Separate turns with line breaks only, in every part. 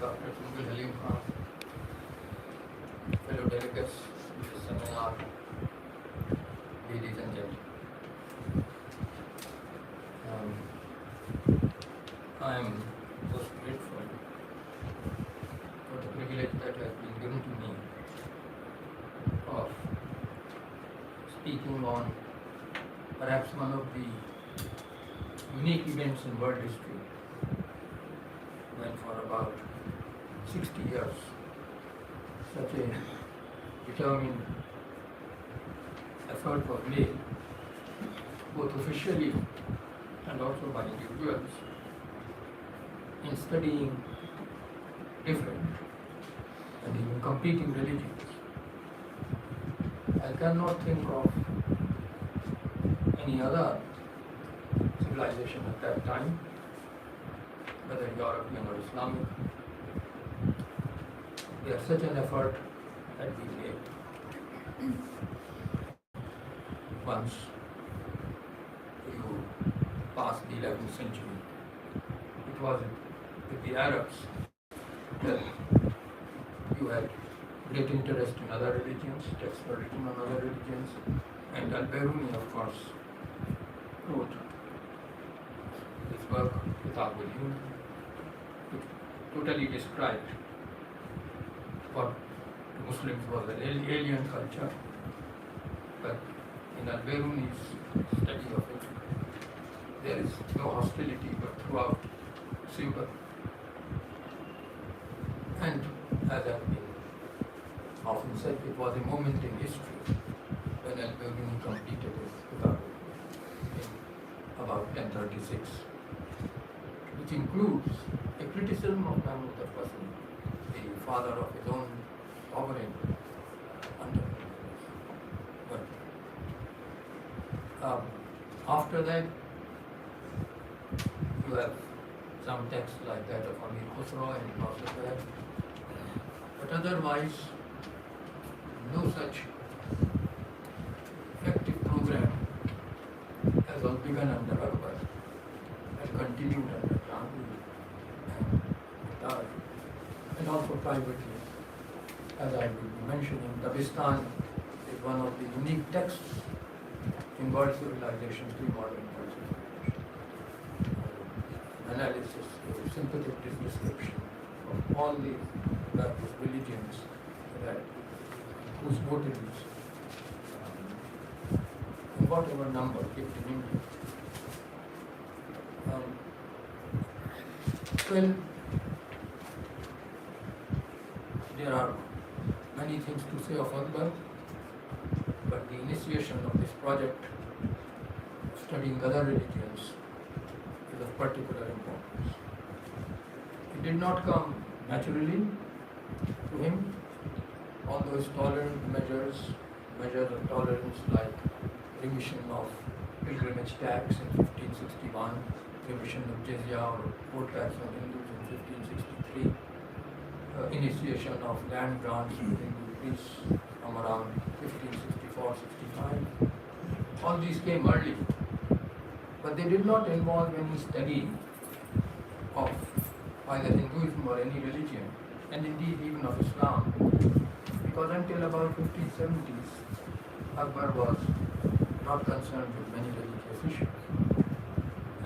Dr. Mughal, fellow delegates to the seminar, ladies and gentlemen. I am most grateful for the privilege that has been given to me of speaking on perhaps one of the unique events in world history when for about 60 years such a determined effort was made, both officially and also by individuals, in studying different and even competing religions. I cannot think of any other civilization at that time, whether European or Islamic, where such an effort had been made. Once you pass the 11th century, it was with the Arabs that you had great interest in other religions, texts were written on other religions, and Al-Biruni, of course, wrote his work, Kitab al-Hind, which totally described what the Muslims was an alien culture, but in Al-Biruni's study of it, there is no hostility but throughout sympathy. And as has been often said, it was a moment in history when Al-Biruni completed his Kitab in about 1036, which includes a criticism of Mahmud al-Qasimi, the father of his own sovereign under but after that, you have some texts like that of Amir Khusro and Nasir, but otherwise, no such effective program as was begun under Akbar and continued under Jahangir and Taj, and also privately. As I will be mentioning, Dabistan is one of the unique texts in world civilization, pre-modern world civilization. Analysis, a sympathetic description of all the various religions that whose votaries, in whatever number, lived in India. Well, there are many things to say of Akbar, but the initiation of this project, studying other religions, is of particular importance. It did not come naturally to him, although his tolerant measures of tolerance like remission of pilgrimage tax in 1561, remission of jizya or poll tax on Hindus in 1563, initiation of land grants to Hindu priests from around 1564-65. All these came early, but they did not involve any study of either Hinduism or any religion, and indeed even of Islam, because until about 1570s, Akbar was not concerned with many religious issues,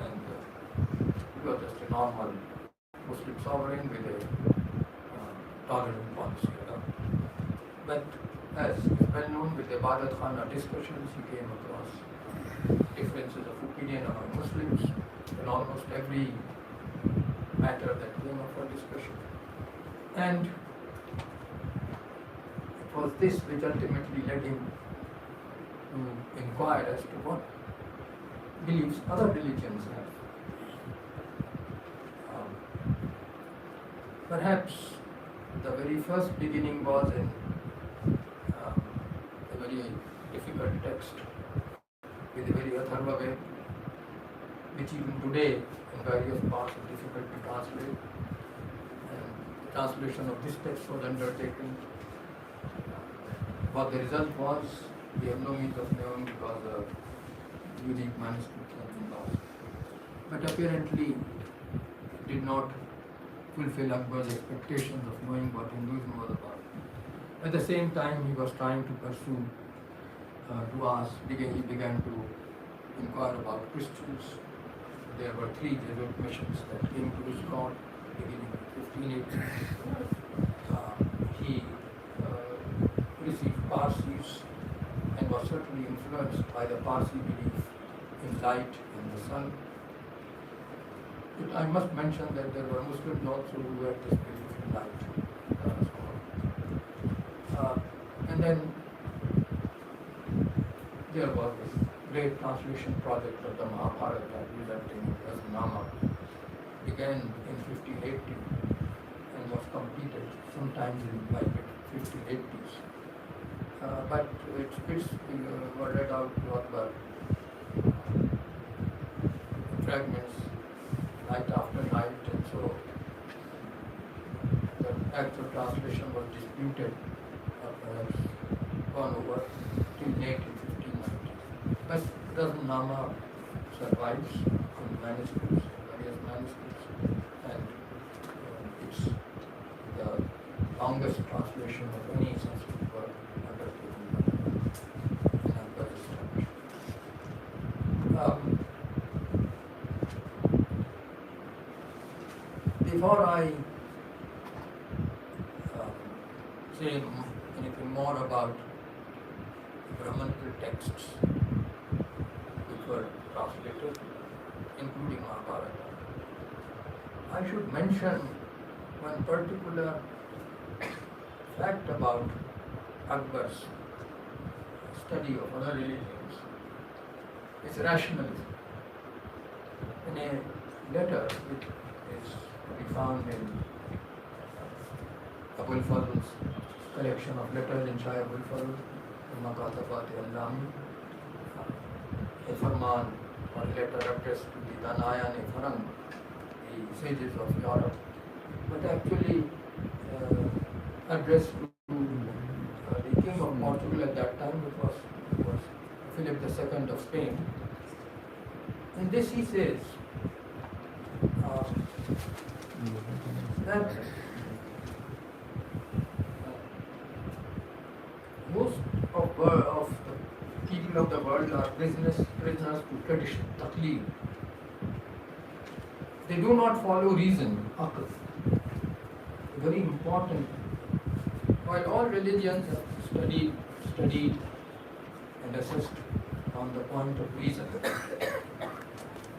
and he was just a normal Muslim sovereign with a tolerant policy. But as is well known, with the Ibadat Khana discussions, he came across differences of opinion among Muslims in almost every matter that came up for discussion. And it was this which ultimately led him to inquire as to what beliefs other religions have. Perhaps the very first beginning was in a very difficult text with a very Atharva Ved, which even today in various parts is difficult to translate. And the translation of this text was undertaken. What the result was, we have no means of knowing because the unique manuscript has been lost. But apparently it did not fulfill Akbar's expectations of knowing what Hinduism was about. At the same time, he was trying to pursue, he began to inquire about Christians. There were 3 Jesuit missions that came to his court beginning in 1580. He received Parsis and was certainly influenced by the Parsi belief in light and the sun. I must mention that there were Muslims also who had this belief in light. And then there was this great translation project of the Mahabharata, resulting in Rasnama, began in 1580 and was completed sometimes in by mid-1580s. But its bits were read out to Akbar, fragments, night after night, and so the actual translation was disputed, or perhaps gone over till late in 1590. But Rasnama survives in manuscripts, various manuscripts, and it's the longest translation of any Sanskrit word undertaken in Akbar's establishment. Before I say anything more about Brahmanical texts which were translated, including Mahabharata, I should mention one particular fact about Akbar's study of other religions. It's rationalism. In a letter which is to be found in Abul Fadl's collection of letters in Shah Abul Fadl, Makatabat al-Lami, a farman or letter addressed to the Danayan-e-Farang, the sages of Europe, but actually addressed to the king of Portugal at that time, which was Philip II of Spain. In this he says that most of the people of the world are prisoners to tradition, taqleed. They do not follow reason, aql. Very important. While all religions are studied and assessed on the point of reason,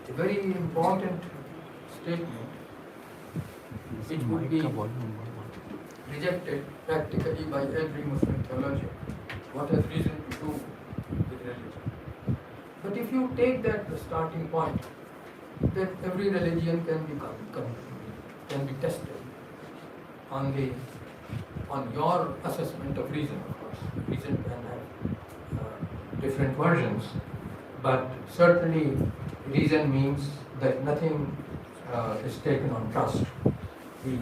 a very important statement which would be rejected practically by every Muslim theologian. What has reason to do with religion? But if you take that the starting point, then every religion can be tested on your assessment of reason. Of course, reason can have different versions, but certainly reason means that nothing is taken on trust. You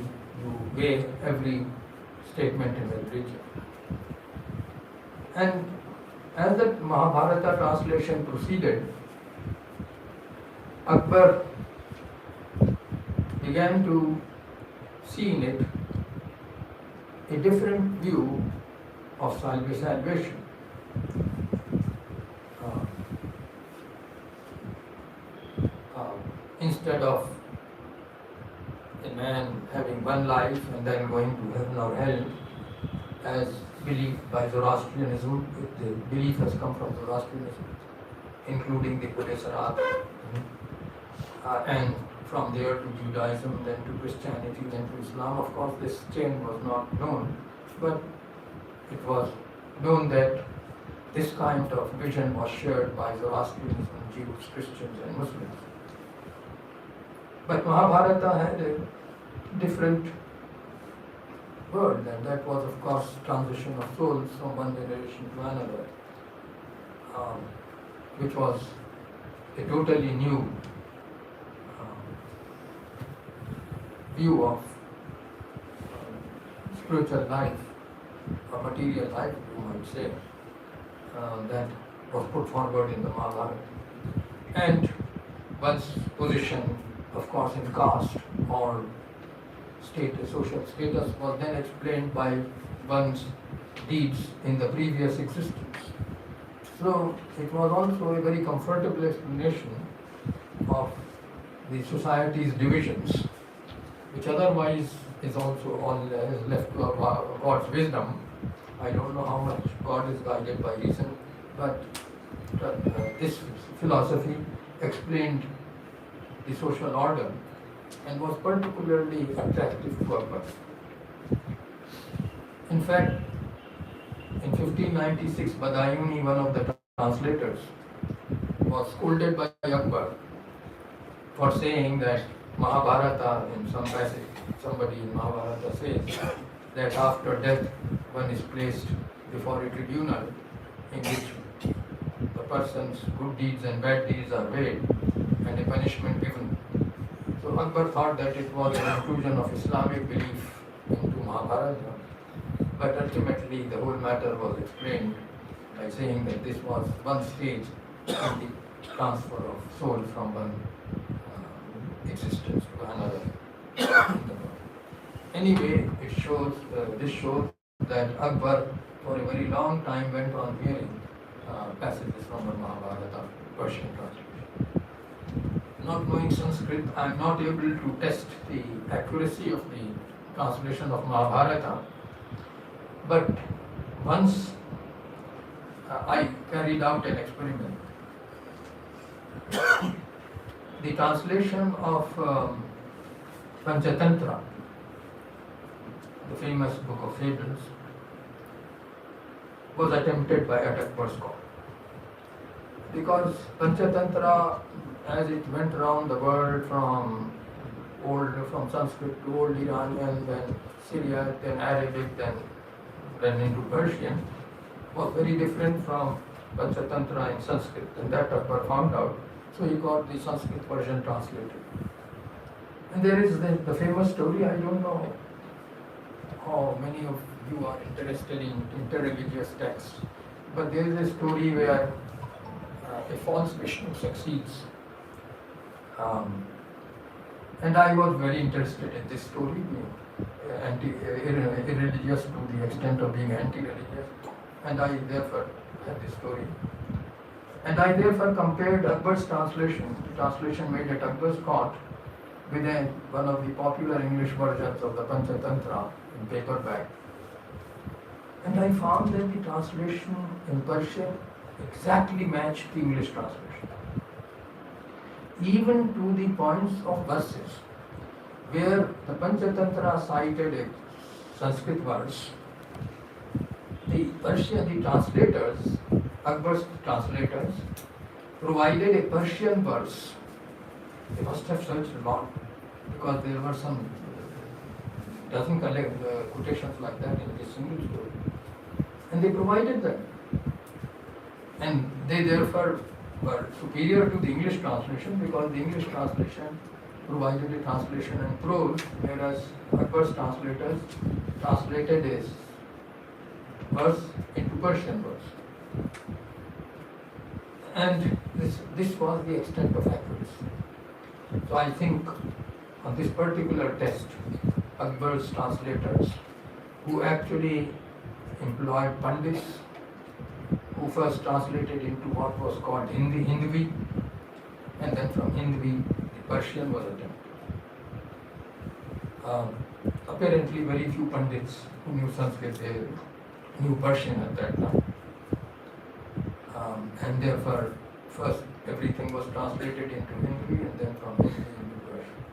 weigh every statement in the religion. And as the Mahabharata translation proceeded, Akbar began to see in it a different view of salvation. Instead of a man having one life and then going to heaven or hell, as believed by Zoroastrianism, the belief has come from Zoroastrianism, including the Buddha and from there to Judaism, then to Christianity, then to Islam. Of course, this chain was not known, but it was known that this kind of vision was shared by Zoroastrianism, Jews, Christians, and Muslims. But Mahabharata had a different word, and that was, of course, transition of souls from one generation to another, which was a totally new view of spiritual life, or material life, you might say, that was put forward in the Mughal. And one's position, of course, in caste or social status was then explained by one's deeds in the previous existence. So it was also a very comfortable explanation of the society's divisions, which otherwise is also all is left to God's wisdom. I don't know how much God is guided by reason, but this philosophy explained the social order and was particularly attractive to Akbar. In fact, in 1596, Badayuni, one of the translators, was scolded by Akbar for saying that Mahabharata, in some passage, somebody in Mahabharata says that after death one is placed before a tribunal in which the person's good deeds and bad deeds are weighed and a punishment given. So Akbar thought that it was an inclusion of Islamic belief into Mahabharata, but ultimately the whole matter was explained by saying that this was one stage in the transfer of soul from one existence to another. Anyway, this shows that Akbar for a very long time went on hearing passages from the Mahabharata, Persian translation. Not knowing Sanskrit, I am not able to test the accuracy of the translation of Mahabharata, but once I carried out an experiment. The translation of Panchatantra, the famous book of fables, was attempted by Akbar's court. Because Panchatantra, as it went around the world from Sanskrit to Old Iranian, then Syriac, then Arabic, then into Persian, was very different from Panchatantra in Sanskrit, and that Akbar found out. So he got the Sanskrit version translated. And there is the famous story, I don't know how many of you are interested in interreligious texts, but there is a story where a false Vishnu succeeds. And I was very interested in this story, irreligious to the extent of being anti-religious, and I therefore had this story. And I therefore compared Akbar's translation, the translation made at Akbar's court, with one of the popular English versions of the Panchatantra in paperback. And I found that the translation in Persian exactly matched the English translation. Even to the points of verses where the Panchatantra cited a Sanskrit verse, the translators, Akbar's translators, provided a Persian verse. They must have searched a lot because there were some dozen quotations like that in this single story. And they provided them. And they therefore were superior to the English translation because the English translation provided a translation in prose, whereas Akbar's translators translated a verse into Persian verse. And this was the extent of accuracy. So I think on this particular test, Akbar's translators, who actually employed Pandits, who first translated into what was called Hindi, and then from Hindi, the Persian was attempted. Apparently very few Pandits who knew Sanskrit, they knew Persian at that time. And therefore, first everything was translated into Hindi and then from Hindi into Persian.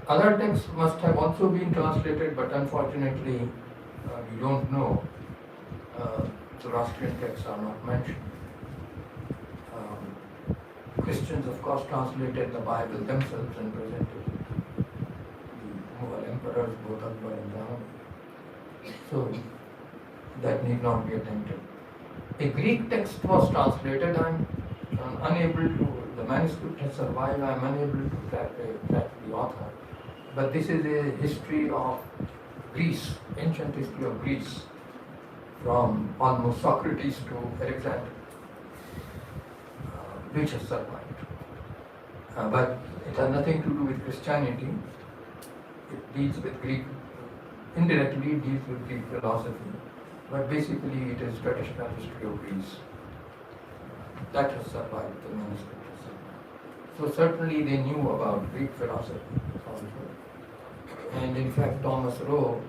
Other texts must have also been translated, but unfortunately we don't know. Zoroastrian texts are not mentioned. Christians, of course, translated the Bible themselves and presented it to the Mughal emperors, both Akbar and Jahangir. So that need not be attempted. A Greek text was translated. I'm unable to, the manuscript has survived, I'm unable to track the author. But this is a history of Greece, ancient history of Greece, from almost Socrates to Alexander, which has survived. but it has nothing to do with Christianity. It deals with Greek, indirectly it deals with Greek philosophy, but basically it is traditional history of Greece. That has survived, the manuscript has survived. So certainly they knew about Greek philosophy also. And in fact Thomas Rowe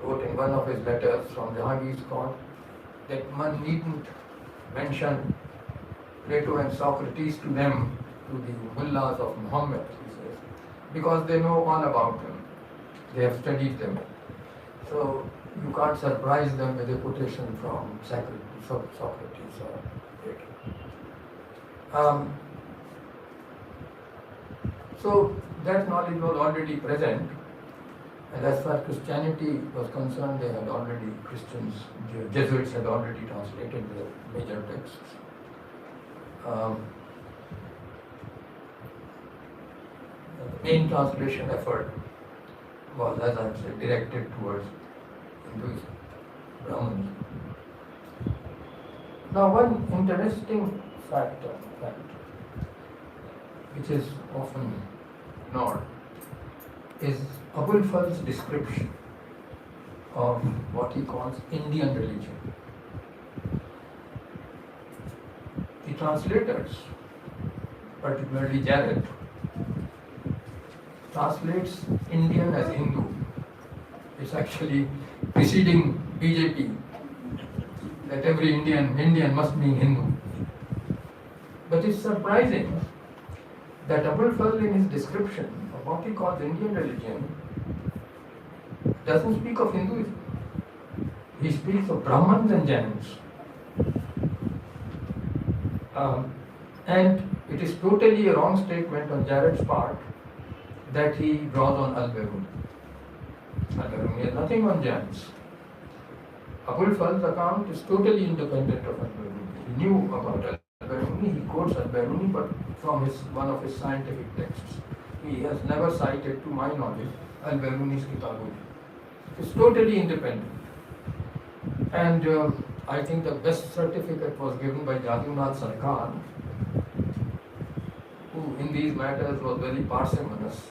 wrote in one of his letters from Jahangir's court that one needn't mention Plato and Socrates to them, to the mullahs of Muhammad, he says, because they know all about them. They have studied them. So you can't surprise them with a quotation from Socrates or Plato. So that knowledge was already present, and as far as Christianity was concerned, they had already, Jesuits had already translated their major texts. The main translation effort was, as I said, directed towards Hinduism, Brahmanism. Now, one interesting fact, which is often ignored, is Abul Fazl's description of what he calls Indian religion. The translators, particularly Jarrett, translates Indian as Hindu. It's actually preceding BJP, that every Indian must mean Hindu. But it's surprising that Abul Fazl in his description of what he calls Indian religion doesn't speak of Hinduism. He speaks of Brahmans and Jains. And it is totally a wrong statement on Jarrett's part that he draws on Al-Biruni. Al-Biruni has nothing on Jains. Abul Fazl's account is totally independent of Al-Biruni. He knew about Al-Biruni, he quotes Al-Biruni, but from one of his scientific texts. He has never cited, to my knowledge, Al-Biruni's Kitabul. It's totally independent. And I think the best certificate was given by Jadunath Sarkar, who in these matters was very parsimonious,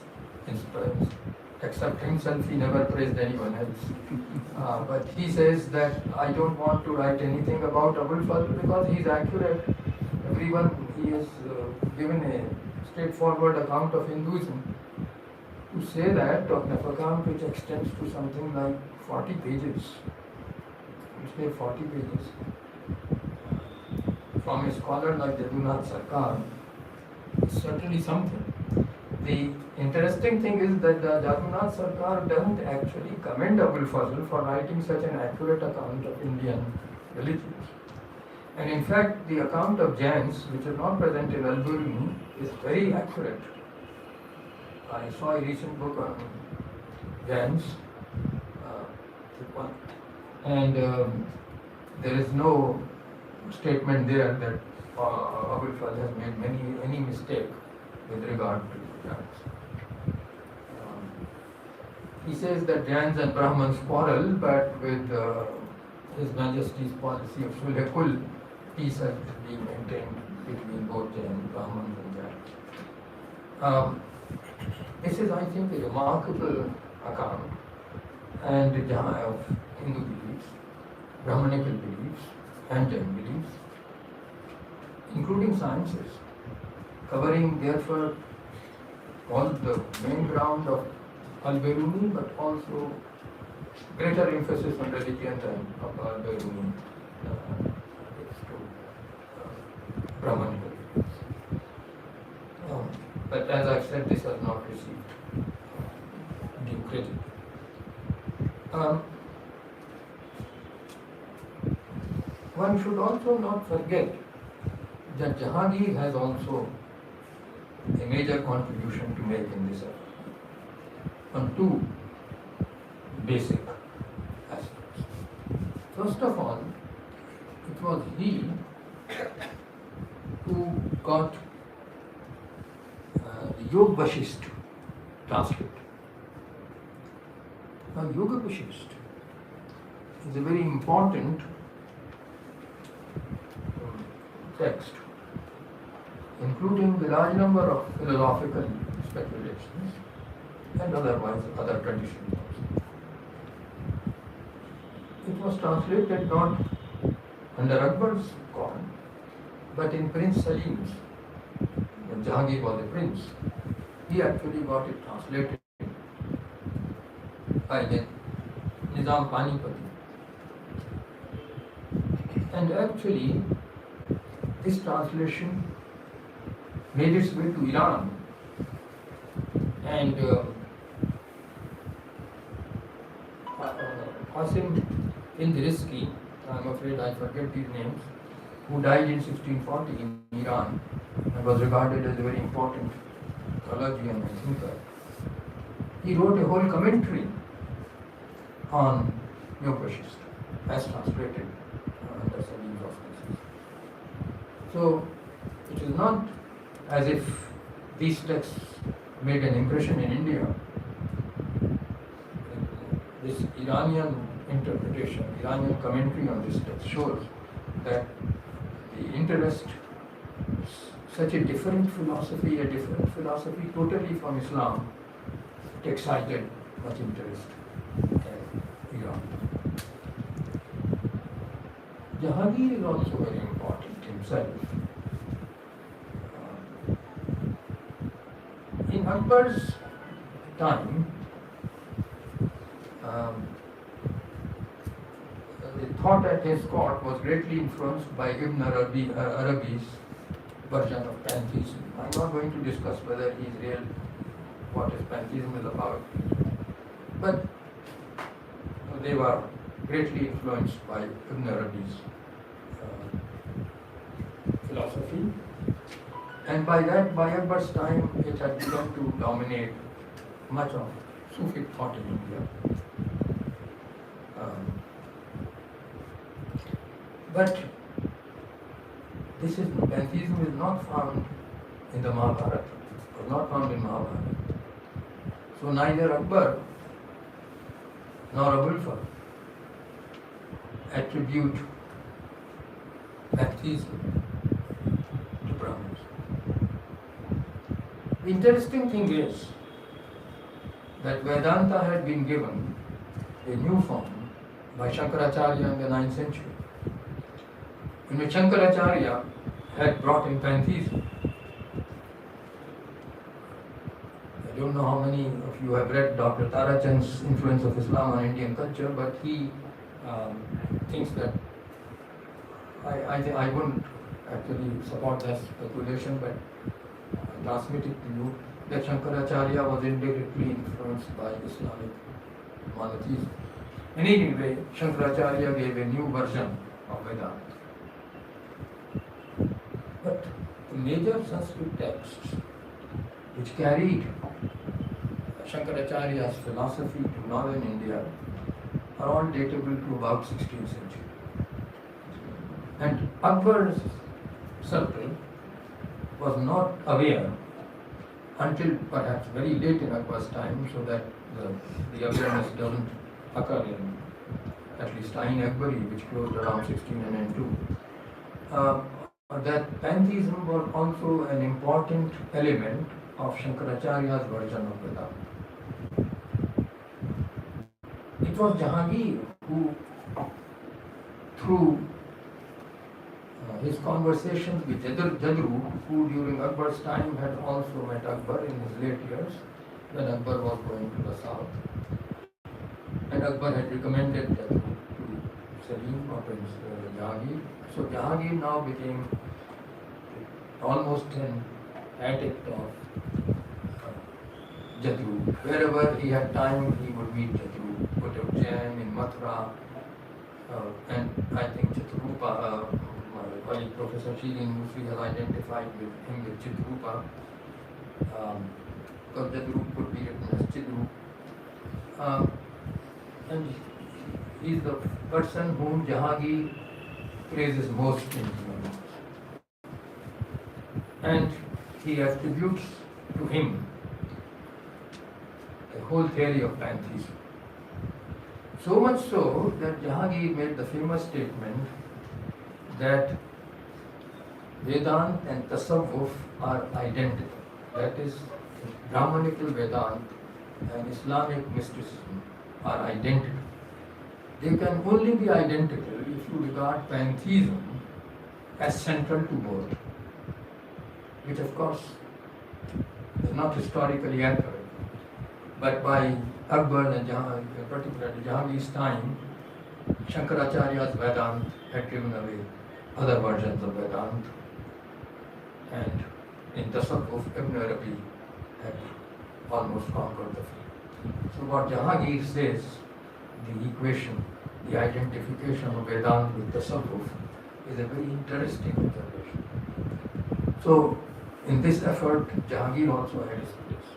except himself, he never praised anyone else. But he says that I don't want to write anything about Abul Fazl because he is accurate. He has given a straightforward account of Hinduism. To say that of an account which extends to something like 40 pages, which made 40 pages, from a scholar like Jadunath Sarkar, is certainly something. The interesting thing is that Jadunath Sarkar doesn't actually commend Abul Fazl for writing such an accurate account of Indian religions. And in fact, the account of Jains, which is not present in Al-Biruni, is very accurate. I saw a recent book on Jains, and there is no statement there that Abul Fazl has made any mistake with regard to Jains. He says that Jains and Brahmans quarrel, but with His Majesty's policy of Sulh-e-Kul, peace has been maintained between both Jain, Brahmans and Jains. This is, I think, a remarkable account and of Hindu beliefs, Brahmanical beliefs and Jain beliefs, including sciences, covering therefore all the main ground of Al-Biruni, but also greater emphasis on religion than of Al-Biruni Brahmanical beliefs. But as I've said, this has not received due credit. One should also not forget that Jahangir has also a major contribution to make in this effort on two basic aspects. First of all, it was he who got Yog Vashist translated. Now, Yoga Vashist is a very important text including the large number of philosophical speculations and otherwise other traditions also. It was translated not under Akbar's court, but in Prince Salim's. When Jahangir was a prince, he actually got it translated by the Nizam Panipati. And actually, this translation made its way to Iran. And Qasim Indriski, I'm afraid I forget these names, who died in 1640 in Iran and was regarded as a very important theologian and thinker. He wrote a whole commentary on Neo-Fascist as translated under Salim's auspices. So it is not as if these texts made an impression in India. This Iranian interpretation, Iranian commentary on this text shows that the interest, such a different philosophy totally from Islam, it excited much interest in Iran. Jahangir is also very important himself. In Akbar's time, the thought at his court was greatly influenced by Ibn Arabi's version of pantheism. I'm not going to discuss whether he is real, what is pantheism is about, but they were greatly influenced by Ibn Arabi's philosophy. And by Akbar's time, it had begun to dominate much of Sufi thought in India. But pantheism is not found in the Mahabharata, was not found in Mahabharata. So neither Akbar nor Abul Fazl attribute pantheism to Brahmins. The interesting thing is that Vedanta had been given a new form by Shankaracharya in the 9th century. In which Shankaracharya had brought in pantheism. I don't know how many of you have read Dr. Tarachand's Influence of Islam on Indian Culture, but he thinks that I wouldn't actually support that speculation, but I transmit it to you that Shankaracharya was indirectly influenced by Islamic monotheism. In any way, Shankaracharya gave a new version of Vedanta. But the major Sanskrit texts which carried Shankaracharya's philosophy to northern India are all datable to about 16th century. And Akbar's circle was not aware until perhaps very late in Akbar's time, so that the awareness doesn't occur in at least Ain Akbari, which closed around 1602. That pantheism was also an important element of Shankaracharya's version of Vedanta. It was Jahangir who, through his conversations with Jadru, who during Akbar's time had also met Akbar in his late years, when Akbar was going to the south, and Akbar had recommended Jadru to Salim or Prince Jahangir. So Jahangir now became almost an addict of Jadru. Wherever he had time, he would meet Jadru. Put Jain in Mathura, and I think Chitrupa, my colleague Professor Shirin Musri has identified with him with Chitrupa, because Jadru could be written as Chidru. And he is the person whom Jahangir praises most in human. And he attributes to him a whole theory of pantheism. So much so that Jahangir made the famous statement that Vedant and Tasawwuf are identical. That is, Brahmanical Vedant and Islamic mysticism are identical. They can only be identical if you regard pantheism as central to both, which of course is not historically accurate. But by Akbar and particularly Jahangir's time, Shankaracharya's Vedant had driven away other versions of Vedant, and in Tasawwuf, Ibn Arabi had almost conquered the field. So what Jahangir says, the equation, the identification of Vedant with Tasawwuf, is a very interesting observation. So in this effort, Jahangir also had his place.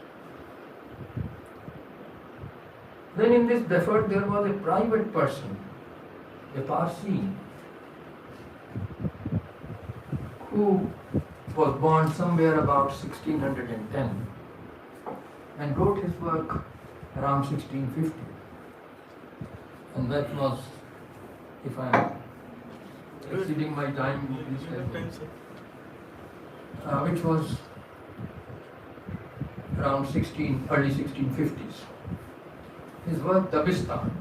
Then in this effort, there was a private person, a Parsi, who was born somewhere about 1610 and wrote his work around 1650. And that was, if I am exceeding my time, please tell me, which was around early 1650s. His work Dabistan,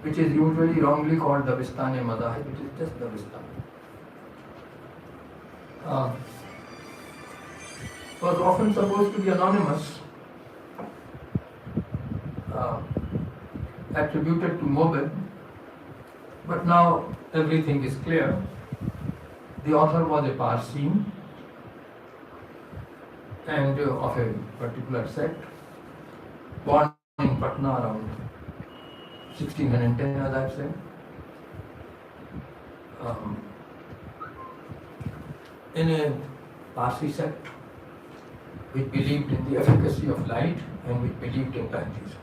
which is usually wrongly called Dabistan-e-Madahib, which is just Dabistan, was often supposed to be anonymous, attributed to Mughal, but now everything is clear. The author was a Parsi and of a particular sect, born in Patna around 1610, as I've said. In a Parsi sect which believed in the efficacy of light and which believed in pantheism.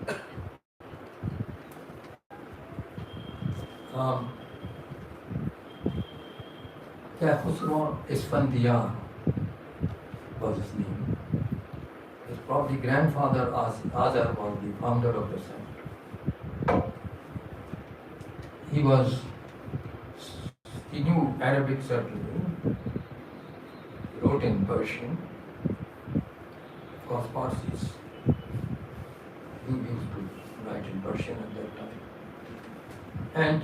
Khusro Isfandiyar was his name. His probably grandfather Azar was the founder of the sect. He knew Arabic certainly. He wrote in Persian. Of course, Parsis used to write in Persian at that time. And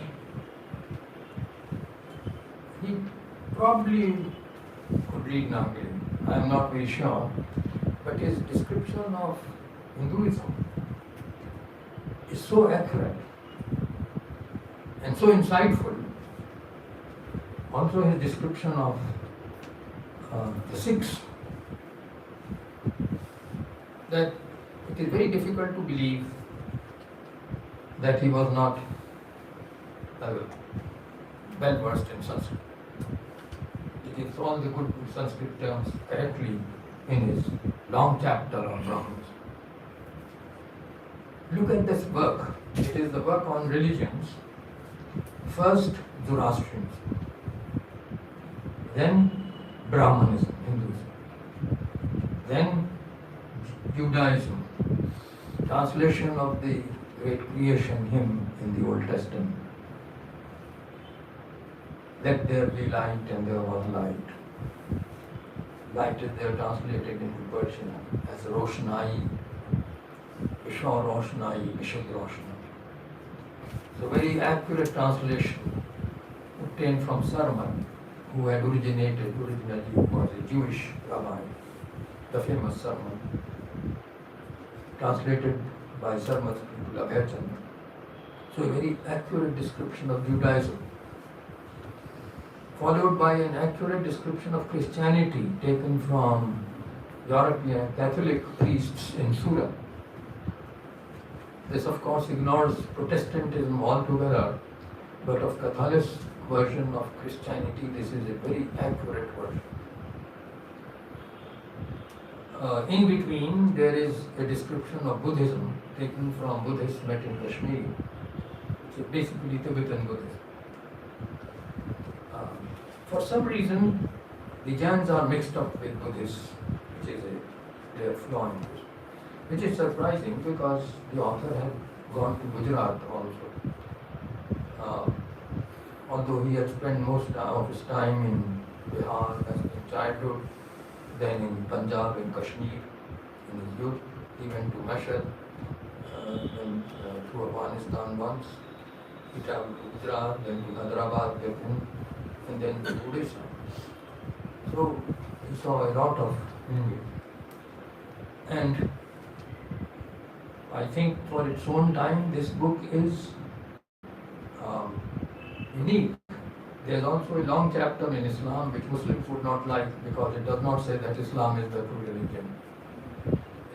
he probably could read Nagari. I am not very sure. But his description of Hinduism is so accurate and so insightful. Also his description of the Sikhs, that it is very difficult to believe that he was not well versed in Sanskrit. He gives all the good Sanskrit terms correctly in his long chapter on Brahmins. Look at this work. It is the work on religions. First Zoroastrianism, then Brahmanism, Hinduism, then Judaism, translation of the great creation hymn in the Old Testament. Let there be light, and there was light. Light is there translated into Persian as Roshnai, Vishwa Roshnai, Vishud Roshnai. So very accurate translation obtained from Sarman, who had originally was a Jewish rabbi, the famous Sarman, translated by Sarman's people, Abhayachandra. So a very accurate description of Judaism, followed by an accurate description of Christianity taken from European Catholic priests in Surat. This of course ignores Protestantism altogether, but of Catholic version of Christianity, this is a very accurate version. In between, there is a description of Buddhism taken from Buddhists met in Kashmir, which is basically Tibetan Buddhism. For some reason, the Jains are mixed up with Buddhists, which is their flaw in this, which is surprising because the author had gone to Gujarat also. Although he had spent most of his time in Bihar, West Bengal, childhood, then in Punjab, in Kashmir, in his youth. He went to Mashhad, then to Afghanistan once. He traveled to Gujarat, then to Hyderabad, and then to Odisha. So he saw a lot of India. And I think for its own time, this book is unique. There's also a long chapter in Islam which Muslims would not like because it does not say that Islam is the true religion.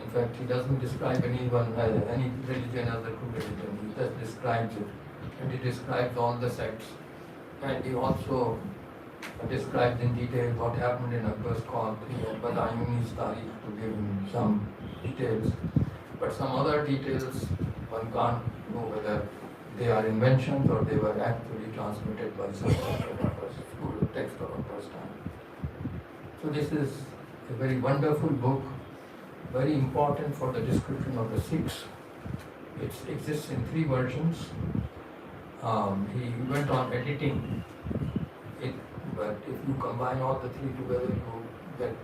In fact, he doesn't describe any religion as the true religion. He just describes it. And he describes all the sects. And he also describes in detail what happened in Akbar's court. He had Badayuni's Tariq to give him some details. But some other details, one can't know whether they are inventions or they were actually transmitted by some school text of Akbar's time. So this is a very wonderful book, very important for the description of the Sikhs. It exists in 3 versions. He went on editing it, but if you combine all the 3 together, you get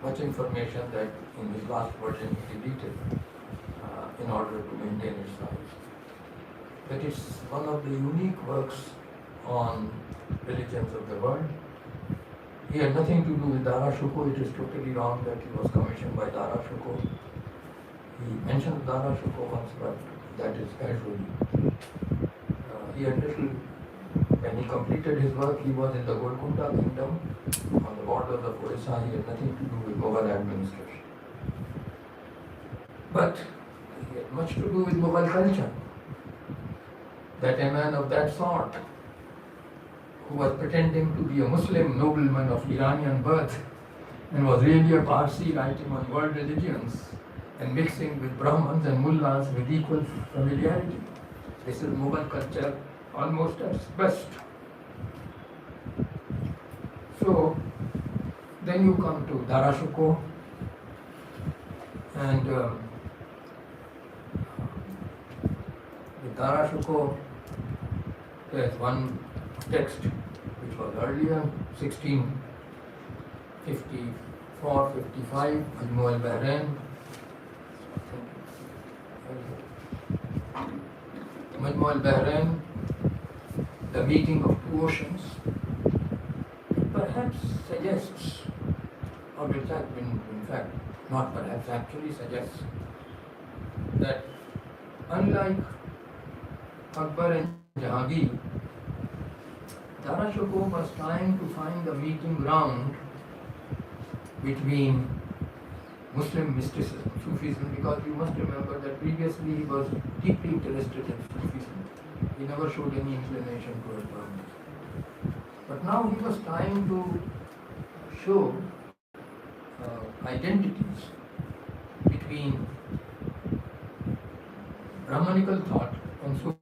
much information that in his last version he deleted in order to maintain its size. That is one of the unique works on religions of the world. He had nothing to do with Dara Shikoh. It is totally wrong that he was commissioned by Dara Shikoh. He mentioned Dara Shikoh once, but that is casually. He had when he completed his work, he was in the Golconda kingdom on the borders of Odisha. He had nothing to do with Mughal administration. But he had much to do with Mughal culture. That a man of that sort, who was pretending to be a Muslim nobleman of Iranian birth and was really a Parsi writing on world religions and mixing with Brahmins and Mullahs with equal familiarity. This is Mughal culture almost at its best. So then you come to Dara Shikoh, and with Dara Shikoh there is one text which was earlier, 1654-55, Majmu al-Bahrain. Majmu al-Bahrain, the meeting of 2 oceans, perhaps suggests, or in fact, not perhaps, actually suggests that unlike Akbar and Jahangir, Dara Shikoh was trying to find a meeting ground between Muslim mysticism, Sufism, because you must remember that previously he was deeply interested in Sufism. He never showed any inclination towards Brahmanism. But now he was trying to show identities between Brahmanical thought and Sufism.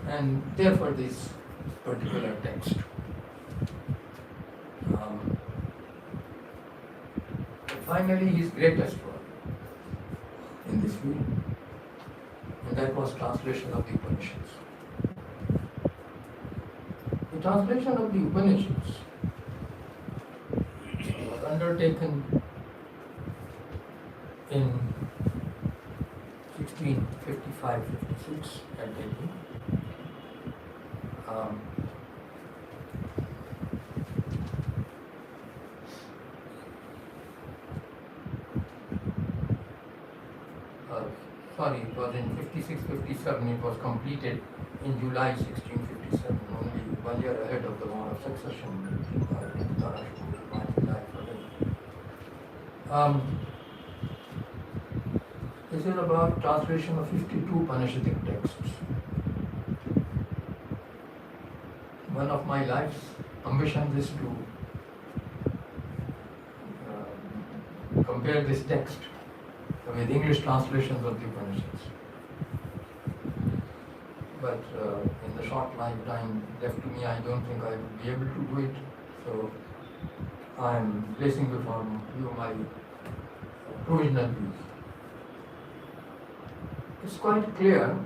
And therefore this particular text. Finally, his greatest work in this field, and that was translation of the Upanishads. The translation of the Upanishads was undertaken in 1655-56 at Delhi. It was in 56-57, it was completed in July 1657, only 1 year ahead of the War of Succession. This is about translation of 52 Upanishadic texts. One of my life's ambitions is to compare this text with English translations of the Upanishads. But in the short lifetime left to me, I don't think I will be able to do it. So I am placing before you my provisional views. It's quite clear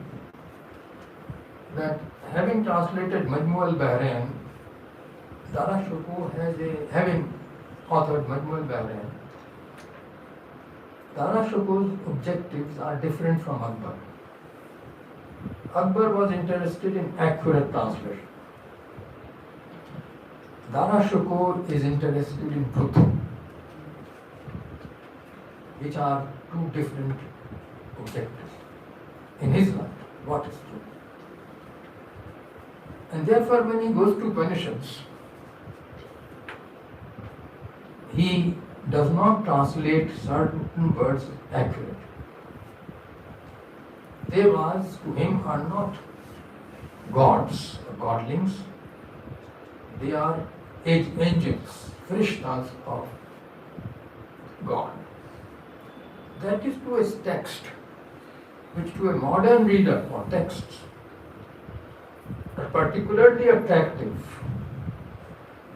that having translated Majmu al-Bahrain, Dara Shikoh having authored Majmul Bahrain, Dara Shikoh's objectives are different from Akbar. Akbar was interested in accurate translation. Dara Shikoh is interested in truth, which are two different objectives in his life. What is truth? And therefore, when he goes to Upanishads, he does not translate certain words accurately. Devas to him are not gods or godlings, they are angels, Frishtas of God. That is to a text, which to a modern reader or texts are particularly attractive,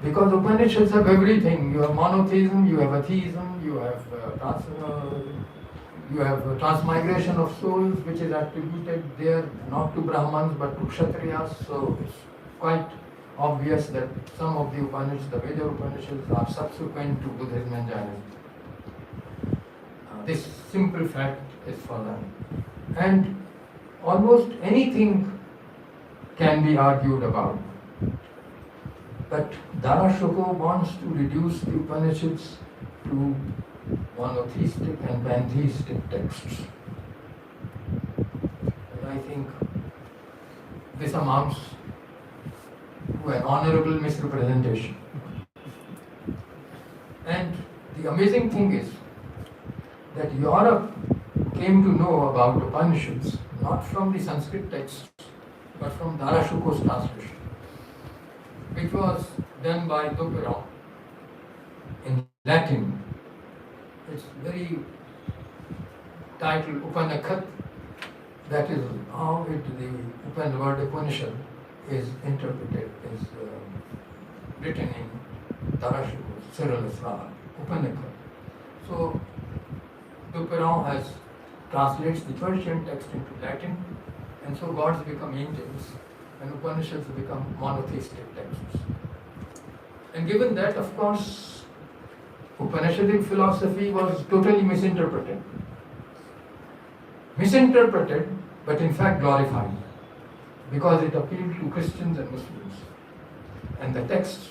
because Upanishads have everything. You have monotheism, you have atheism, you have transmigration of souls, which is attributed there not to Brahmans but to Kshatriyas. So it's quite obvious that some of the Upanishads, the major Upanishads, are subsequent to Buddhism and Jainism. This simple fact is for them. And almost anything can be argued about. But Dara Shikoh wants to reduce the Upanishads to monotheistic and pantheistic texts. And I think this amounts to an honorable misrepresentation. And the amazing thing is that Europe came to know about Upanishads not from the Sanskrit texts but from Dara Shikoh's translation, which was done by Duperron in Latin. It's very titled Upanakhat. That is how the word Upanishad is interpreted, is written in Dara Shikoh's Cyril Isra, Upanakhat. So Duperron translates the Persian text into Latin, and so gods become angels and Upanishads become monotheistic texts. And given that, of course, Upanishadic philosophy was totally misinterpreted. Misinterpreted, but in fact glorified, because it appealed to Christians and Muslims. And the texts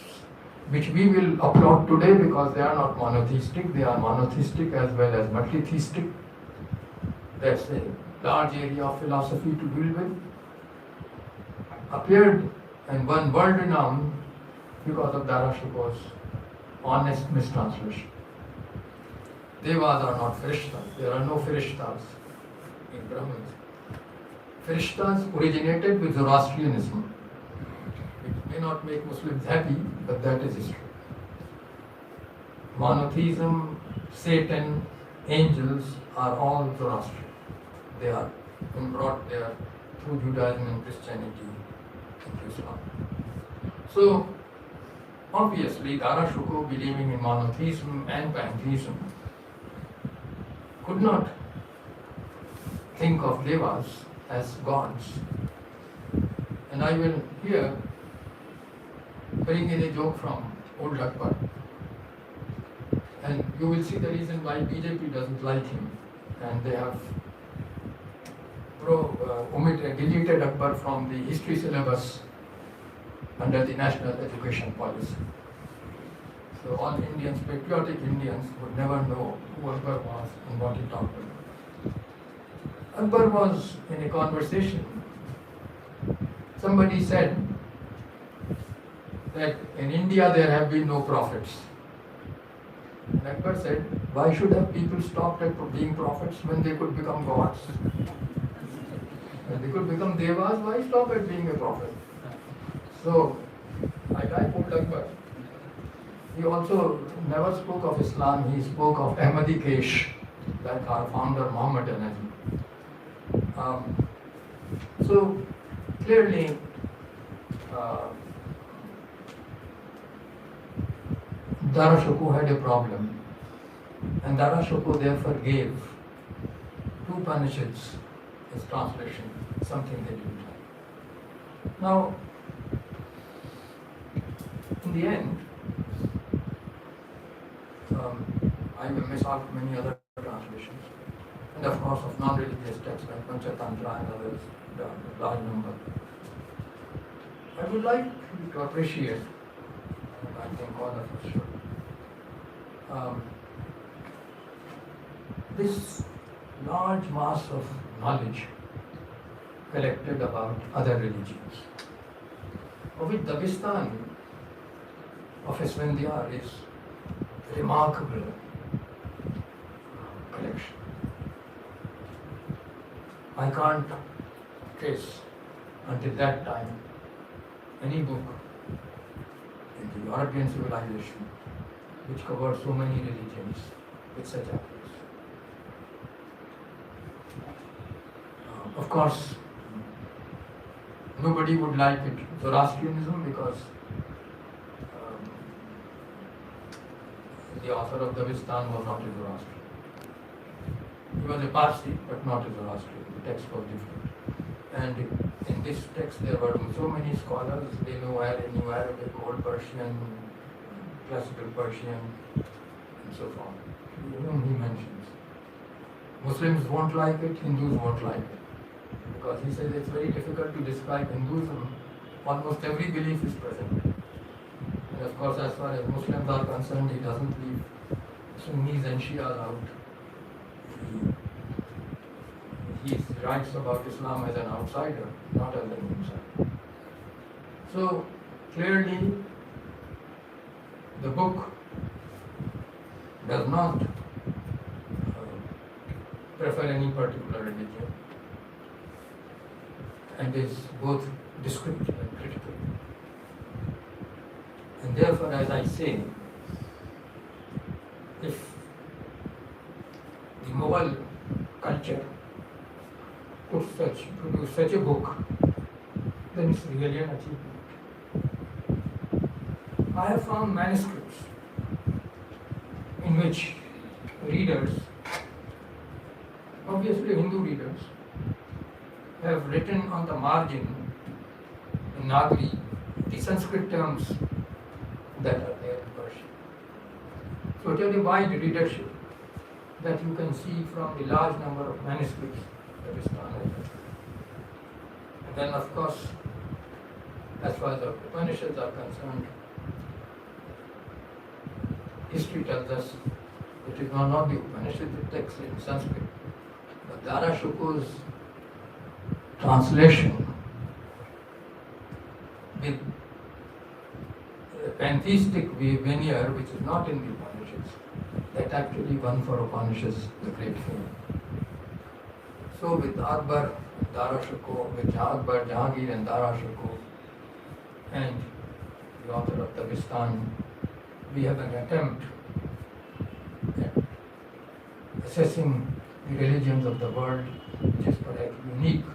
which we will applaud today, because they are not monotheistic, they are monotheistic as well as multitheistic. That's a large area of philosophy to deal with. Appeared and won world renown because of Dara Shikoh's honest mistranslation. Devas are not Frishtas. There are no Frishtas in Brahmanism. Frishtas originated with Zoroastrianism. It may not make Muslims happy, but that is history. Monotheism, Satan, angels are all Zoroastrian. They are brought there through Judaism and Christianity into Islam. So, obviously, Dara Shikoh, believing in monotheism and pantheism, could not think of devas as gods. And I will here bring in a joke from old Akbar. And you will see the reason why BJP doesn't like him. And they have deleted Akbar from the history syllabus under the national education policy. So all Indians, patriotic Indians, would never know who Akbar was and what he talked about. Akbar was in a conversation. Somebody said that in India there have been no prophets. And Akbar said, why should have people stopped at being prophets when they could become gods? When they could become devas, why stop at being a prophet? So, I like old Akbar. He also never spoke of Islam, he spoke of Ahmadi Kesh, like our founder Mohammedanism. So, clearly, Dara Shikoh had a problem, and Dara Shikoh therefore gave two Upanishads as translation, something they didn't have. Now, in the end, I will miss out many other translations, and of course of non-religious texts like Panchatantra and others, the large number. I would like you to appreciate, and I think all of us should, this large mass of knowledge collected about other religions, of which Dagestan of Isfandiar is a remarkable collection. I can't trace until that time any book in the European civilization which covers so many religions with such approach. Of course, nobody would like it Zoroastrianism because the author of Dagestan was not a Zoroastrian. He was a Parsi, but not a Zoroastrian. The text was different. And in this text there were so many scholars. They knew Arabic, Old Persian, Classical Persian, and so on. Whom he mentions. Muslims won't like it, Hindus won't like it. Because he says it's very difficult to describe Hinduism. Almost every belief is present. And of course, as far as Muslims are concerned, he doesn't leave Sunnis and Shias out. He writes about Islam as an outsider, not as an insider. So clearly, the book does not prefer any particular religion and is both descriptive and critical. And therefore, as I say, if the Mughal culture could produce such a book, then it's really an achievement. I have found manuscripts in which readers, obviously Hindu readers, have written on the margin in Nagari the Sanskrit terms that are there in Persian. So it has a wide readership that you can see from the large number of manuscripts that is done. And then of course, as far as the Upanishads are concerned, history tells us it is not the Upanishad text in Sanskrit, but Dara Shuko's translation with a pantheistic veneer which is not in the Upanishads, that actually won for Upanishads the great fame. So with Akbar, Dara Shuko, with Akbar, Jahangir and Dara Shuko, and the author of Dagestan, we have an attempt at assessing the religions of the world, which is perhaps unique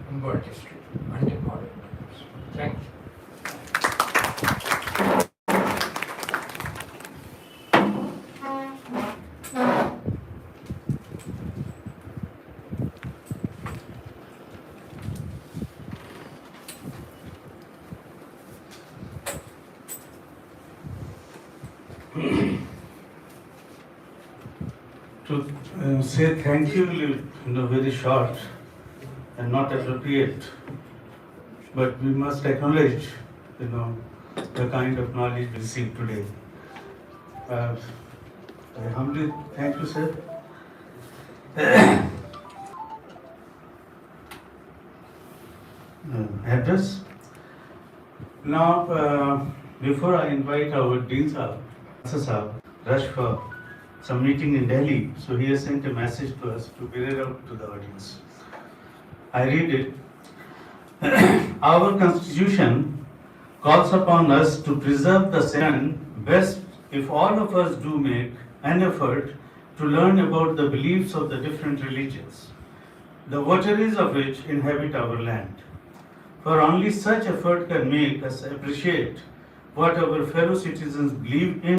in world history and in modern times. Thank you.
To say thank you, very short and not appropriate, but we must acknowledge, the kind of knowledge we received today. I humbly thank you, sir. Address. Now, before I invite our Dean Sahab, rush for some meeting in Delhi, so he has sent a message to us to be read out to the audience. I read it. Our Constitution calls upon us to preserve the same best if all of us do make an effort to learn about the beliefs of the different religions, the votaries of which inhabit our land. For only such effort can make us appreciate what our fellow citizens believe in